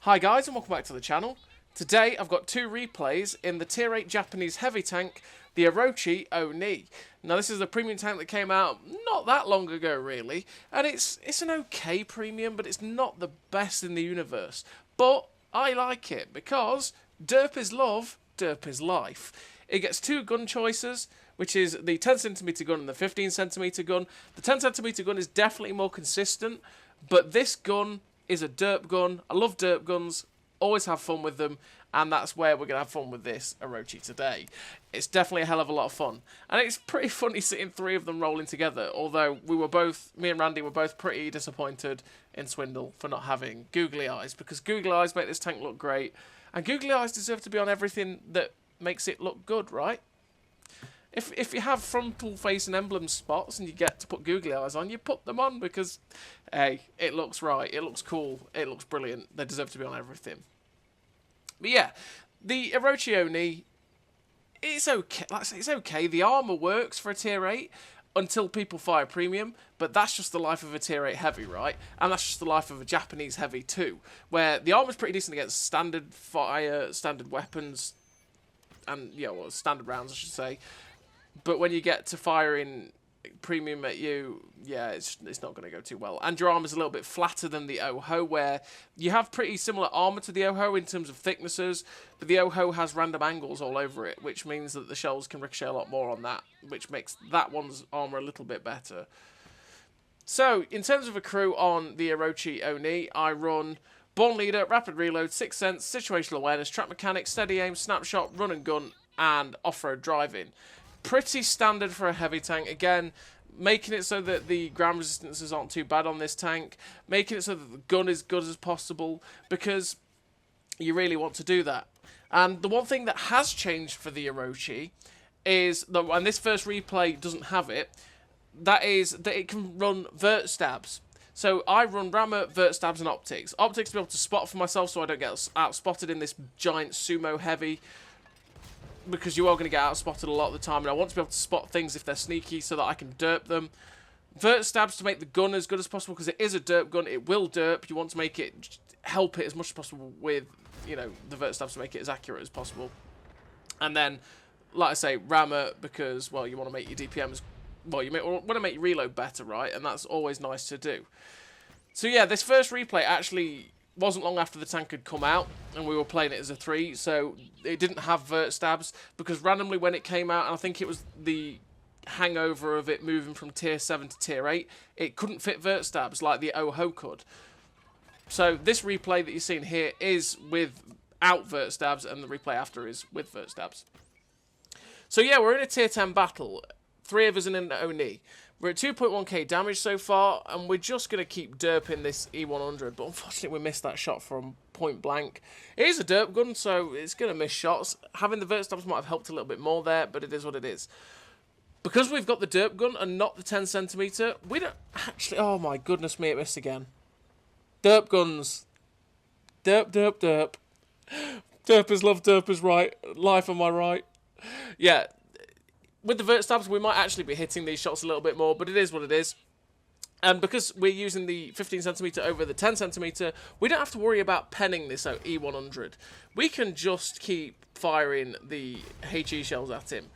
Hi guys and welcome back to the channel. Today I've got two replays in the tier 8 Japanese heavy tank, the Orochi O-NI. Now this is a premium tank that came out not that long ago really, and it's an okay premium, but it's not the best in the universe. But I like it because Derp is love, Derp is life. It gets two gun choices, which is the 10cm gun and the 15cm gun. The 10cm gun is definitely more consistent, but this gun is a derp gun. I love derp guns, always have fun with them, and that's where we're going to have fun with this Orochi today. It's definitely a hell of a lot of fun, and it's pretty funny seeing three of them rolling together, although me and Randy were both pretty disappointed in Swindle for not having googly eyes, because googly eyes make this tank look great, and googly eyes deserve to be on everything that makes it look good, right? If you have frontal face and emblem spots and you get to put googly eyes on, you put them on because, hey, it looks right, it looks cool, it looks brilliant. They deserve to be on everything. But yeah, the Orochi O-NI, it's okay. Like I say, it's okay. The armour works for a tier 8 until people fire premium, but that's just the life of a tier 8 heavy, right? And that's just the life of a Japanese heavy too, where the armour's pretty decent against standard fire, standard weapons, and, yeah, well, standard rounds, I should say. But when you get to firing premium at you, yeah, it's not going to go too well. And your armor's a little bit flatter than the Oho, where you have pretty similar armor to the Oho in terms of thicknesses, but the Oho has random angles all over it, which means that the shells can ricochet a lot more on that, which makes that one's armor a little bit better. So, in terms of a crew on the Orochi O-NI, I run Born Leader, Rapid Reload, Sixth Sense, Situational Awareness, Track Mechanics, Steady Aim, Snapshot, Run and Gun, and Off-Road Driving. Pretty standard for a heavy tank. Again, making it so that the ground resistances aren't too bad on this tank. Making it so that the gun is good as possible, because you really want to do that. And the one thing that has changed for the Orochi is, that, and this first replay doesn't have it, that is that it can run vert stabs. So I run rammer, vert stabs, and optics. Optics to be able to spot for myself so I don't get out-spotted in this giant sumo heavy, because you are going to get out-spotted a lot of the time, and I want to be able to spot things if they're sneaky so that I can derp them. Vert stabs to make the gun as good as possible, because it is a derp gun, it will derp. You want to make it, help it as much as possible with, you know, the vert stabs to make it as accurate as possible. And then, like I say, rammer, because, well, you want to make your DPMs, well, you want to make your reload better, right? And that's always nice to do. So yeah, this first replay actually wasn't long after the tank had come out, and we were playing it as a 3, so it didn't have vert stabs, because randomly when it came out, and I think it was the hangover of it moving from tier 7 to tier 8, it couldn't fit vert stabs like the Oho could. So this replay that you're seeing here is without vert stabs, and the replay after is with vert stabs. So yeah, we're in a tier 10 battle, 3 of us in an O-NI. We're at 2.1k damage so far, and we're just going to keep derping this E100, but unfortunately we missed that shot from point blank. It is a derp gun, so it's going to miss shots. Having the vert stabs might have helped a little bit more there, but it is what it is. Because we've got the derp gun and not the 10cm, we don't actually... Oh my goodness me, it missed again. Derp guns. Derp, derp, derp. Derp is love, derp is right. Life, am I right? Yeah. With the vert stabs, we might actually be hitting these shots a little bit more, but it is what it is. And because we're using the 15cm over the 10cm, we don't have to worry about penning this out E100. We can just keep firing the HE shells at him.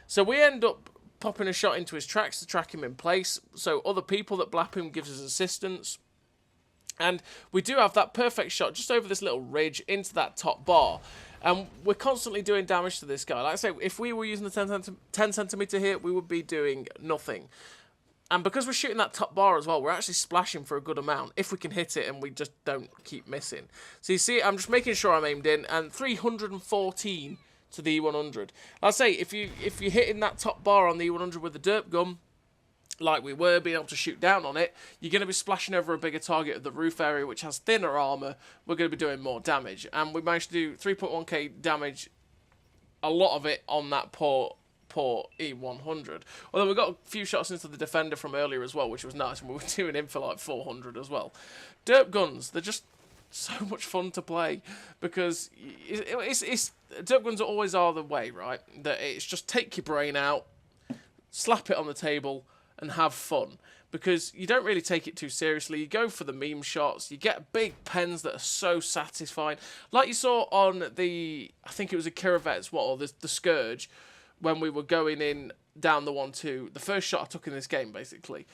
So we end up popping a shot into his tracks to track him in place, so other people that blap him gives us assistance. And we do have that perfect shot just over this little ridge into that top bar. And we're constantly doing damage to this guy. Like I say, if we were using the 10cm here, we would be doing nothing. And because we're shooting that top bar as well, we're actually splashing for a good amount, if we can hit it and we just don't keep missing. So you see, I'm just making sure I'm aimed in, and 314 to the E100. Like I say, if you're hitting that top bar on the E100 with the derp gun, like we were, being able to shoot down on it, you're going to be splashing over a bigger target of the roof area, which has thinner armour. We're going to be doing more damage. And we managed to do 3.1k damage, a lot of it on that poor E100. Although we got a few shots into the defender from earlier as well, which was nice, and we were doing him for like 400 as well. Derp guns, they're just so much fun to play, because derp guns always are the way, right? That it's just take your brain out, slap it on the table, and have fun. Because you don't really take it too seriously. You go for the meme shots. You get big pens that are so satisfying. Like you saw on the, I think it was a Kiravet's, or the Scourge, when we were going in down the 1-2. The first shot I took in this game, basically.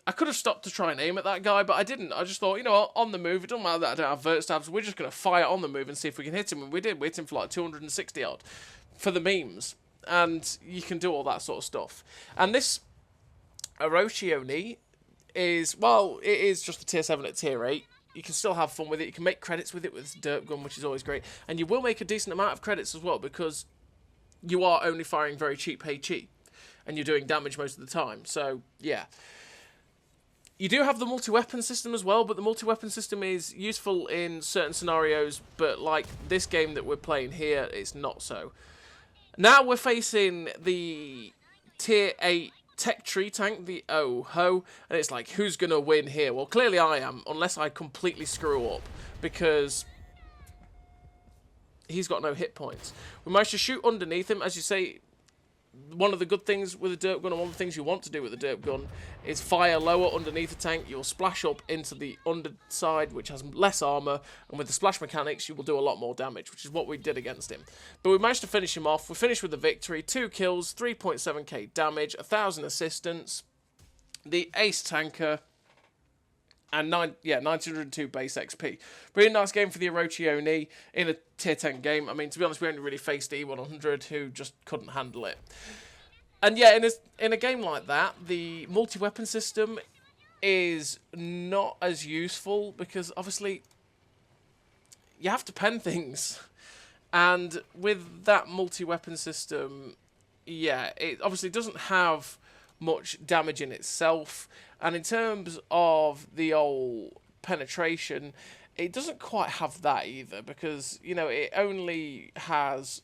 I could have stopped to try and aim at that guy, but I didn't. I just thought, you know what, on the move, it doesn't matter that I don't have vert stabs. We're just going to fire on the move and see if we can hit him. And we did. We hit him for like 260 odd for the memes. And you can do all that sort of stuff. And this Orochi O-NI is, well, it is just a tier 7 at tier 8. You can still have fun with it. You can make credits with it with Derp gun, which is always great. And you will make a decent amount of credits as well, because you are only firing very cheap HE. And you're doing damage most of the time. So, yeah. You do have the multi-weapon system as well, but the multi-weapon system is useful in certain scenarios, but like this game that we're playing here, it's not so. Now we're facing the tier 8 tech tree tank, the Oh-Ho, and it's like, who's going to win here? Well, clearly I am, unless I completely screw up, because he's got no hit points. We managed to shoot underneath him, as you say. One of the good things with a Derp gun, and one of the things you want to do with a Derp gun, is fire lower underneath the tank. You'll splash up into the underside, which has less armour, and with the splash mechanics, you will do a lot more damage, which is what we did against him. But we managed to finish him off. We finished with the victory, 2 kills, 3.7k damage, 1,000 assistance, the ace tanker, and 902 base XP. Really nice game for the Orochi O-NI in a tier 10 game. I mean, to be honest, we only really faced E100, who just couldn't handle it. And yeah, in a game like that, the multi-weapon system is not as useful, because obviously you have to pen things. And with that multi-weapon system, yeah, it obviously doesn't have much damage in itself, and in terms of the old penetration, it doesn't quite have that either, because, you know, it only has,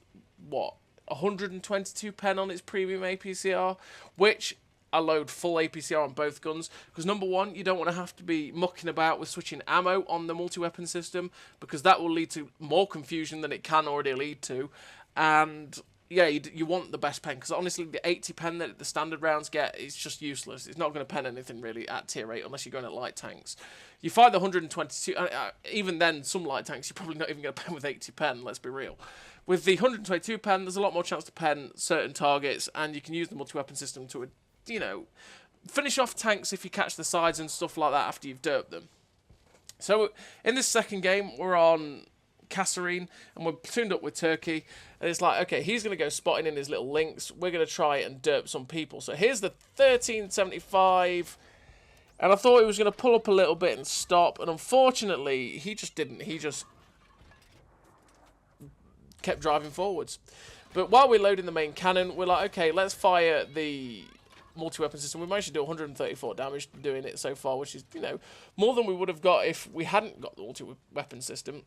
what, 122 pen on its premium APCR, which I load full APCR on both guns, because number one, you don't want to have to be mucking about with switching ammo on the multi-weapon system, because that will lead to more confusion than it can already lead to, and yeah, you want the best pen, because honestly, the 80 pen that the standard rounds get is just useless. It's not going to pen anything really at tier 8 unless you're going at light tanks. You find the 122, even then, some light tanks, you're probably not even going to pen with 80 pen, let's be real. With the 122 pen, there's a lot more chance to pen certain targets, and you can use the multi-weapon system to, you know, finish off tanks if you catch the sides and stuff like that after you've derped them. So, in this second game, we're on Kasserine, and we're platooned up with Turkey, and it's like, okay, he's going to go spotting in his little links, we're going to try and derp some people. So here's the 1375, and I thought he was going to pull up a little bit and stop, and unfortunately, he just didn't. He just kept driving forwards. But while we're loading the main cannon, we're like, okay, let's fire the multi-weapon system. We managed to do 134 damage doing it so far, which is, you know, more than we would have got if we hadn't got the multi-weapon system.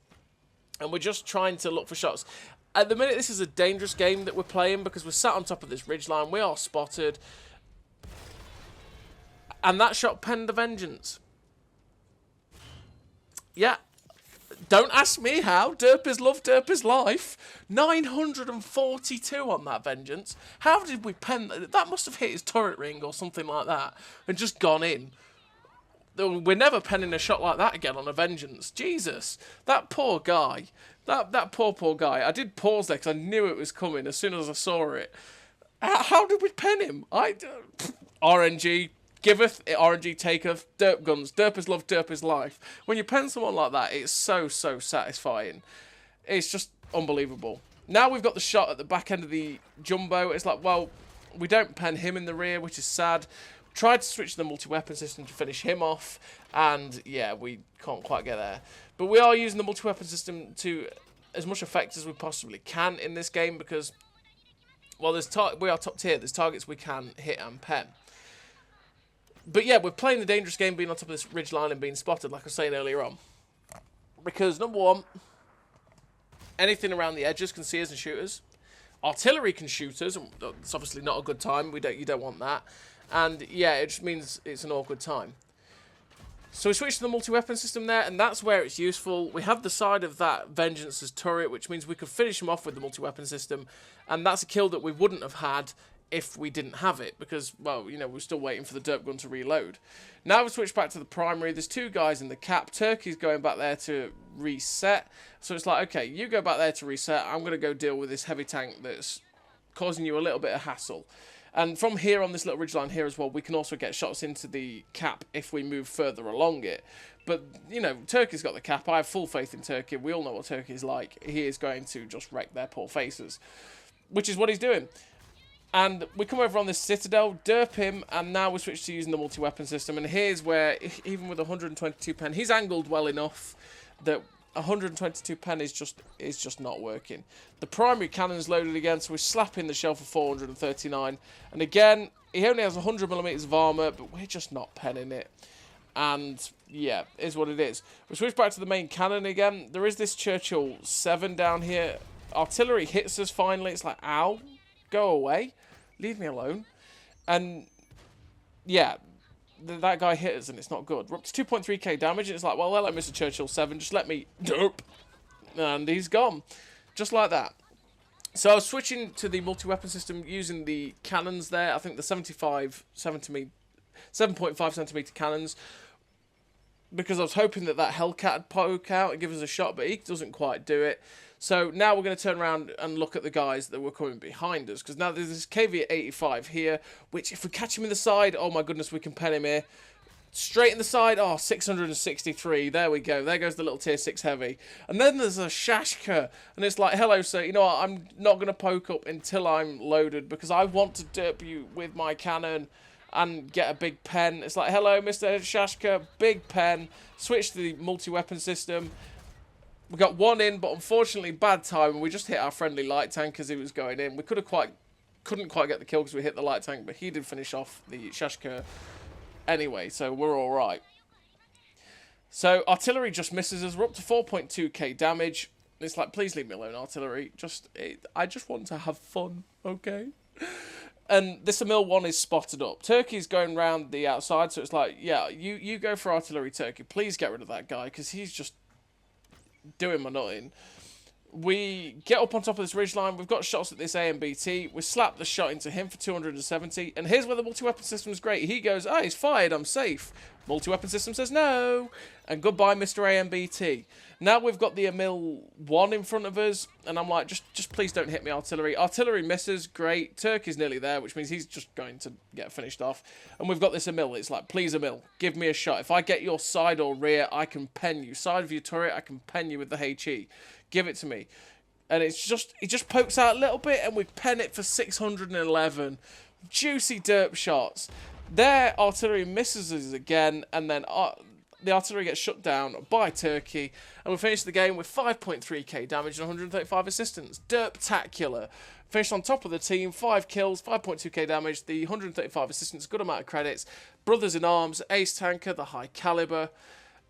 And we're just trying to look for shots. At the minute, this is a dangerous game that we're playing, because we're sat on top of this ridgeline. We are spotted. And that shot penned the Vengeance. Yeah. Don't ask me how. Derp is love, Derp is life. 942 on that Vengeance. How did we pen that? That must have hit his turret ring or something like that and just gone in. We're never penning a shot like that again on a Vengeance. Jesus. That poor guy. That poor guy. I did pause there because I knew it was coming as soon as I saw it. How did we pen him? RNG giveth, RNG taketh, Derp guns. Derp is love, Derp is life. When you pen someone like that, it's so satisfying. It's just unbelievable. Now we've got the shot at the back end of the jumbo. It's like, well, we don't pen him in the rear, which is sad. Tried to switch to the multi-weapon system to finish him off, and yeah, we can't quite get there. But we are using the multi-weapon system to as much effect as we possibly can in this game, because, well, we are top tier. There's targets we can hit and pen. But yeah, we're playing the dangerous game, being on top of this ridge line and being spotted, like I was saying earlier on. Because, number one, anything around the edges can see us and shoot us. Artillery can shoot us, and it's obviously not a good time. You don't want that. And yeah, it just means it's an awkward time. So we switched to the multi-weapon system there, and that's where it's useful. We have the side of that Vengeance's turret, which means we could finish him off with the multi-weapon system, and that's a kill that we wouldn't have had if we didn't have it, because, well, you know, we're still waiting for the derp gun to reload. Now we switch back to the primary. There's 2 guys in the cap. Turkey's going back there to reset. So it's like, okay, you go back there to reset. I'm going to go deal with this heavy tank that's causing you a little bit of hassle. And from here on this little ridgeline here as well, we can also get shots into the cap if we move further along it. But, you know, Turkey's got the cap. I have full faith in Turkey. We all know what Turkey's like. He is going to just wreck their poor faces, which is what he's doing. And we come over on this Citadel, derp him, and now we switch to using the multi-weapon system. And here's where, even with 122 pen, he's angled well enough that 122 pen is just not working. The primary cannon's loaded again, so we're slapping the shell for 439. And again, he only has 100mm of armour, but we're just not penning it. And yeah, is what it is. We switch back to the main cannon again. There is this Churchill 7 down here. Artillery hits us finally. It's like, ow. Go away. Leave me alone. And, yeah, that guy hit us and it's not good. We're up to 2.3k damage and it's like, well, hello, Mr. Churchill 7. Just let me derp. And he's gone. Just like that. So I was switching to the multi-weapon system using the cannons there. I think the 7.5 centimeter cannons. Because I was hoping that Hellcat would poke out and give us a shot, but he doesn't quite do it. So now we're going to turn around and look at the guys that were coming behind us. Because now there's this KV at 85 here, which if we catch him in the side, oh my goodness, we can pen him here. Straight in the side, oh, 663. There we go. There goes the little tier 6 heavy. And then there's a Shashka. And it's like, hello, sir. You know what? I'm not going to poke up until I'm loaded because I want to derp you with my cannon and get a big pen. It's like, hello, Mr. Shashka. Big pen. Switch to the multi-weapon system. We got one in, but unfortunately, bad time. And we just hit our friendly light tank as he was going in. We couldn't quite get the kill because we hit the light tank, but he did finish off the Shashka anyway, so we're all right. So artillery just misses us. We're up to 4.2k damage. It's like, please leave me alone, artillery. I just want to have fun, okay? And this Emil 1 is spotted up. Turkey's going round the outside, so it's like, yeah, you go for artillery, Turkey. Please get rid of that guy, because he's just doing my nutting. We get up on top of this ridgeline. We've got shots at this AMBT. We slap the shot into him for 270. And here's where the multi-weapon system is great. He goes, oh, he's fired. I'm safe. Multi-weapon system says no. And goodbye, Mr. AMBT. Now we've got the Emil 1 in front of us. And I'm like, just please don't hit me, artillery. Artillery misses. Great. Turkey's nearly there, which means he's just going to get finished off. And we've got this Emil. It's like, please, Emil, give me a shot. If I get your side or rear, I can pen you. Side of your turret, I can pen you with the HE. Give it to me. And it just pokes out a little bit and we pen it for 611. Juicy derp shots. Their artillery misses us again, and then the artillery gets shut down by Turkey. And we finish the game with 5.3k damage and 135 assistance. Derptacular. Finished on top of the team, 5 kills, 5.2k damage, the 135 assistance, good amount of credits. Brothers in Arms, Ace Tanker, the High Caliber.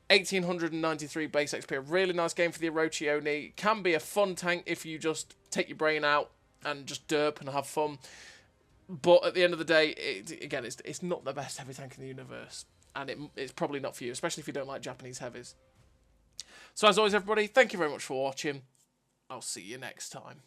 1893 base XP. A really nice game for the Orochi O-NI. Can be a fun tank if you just take your brain out and just derp and have fun. But at the end of the day, it's not the best heavy tank in the universe. And it's probably not for you, especially if you don't like Japanese heavies. So as always, everybody, thank you very much for watching. I'll see you next time.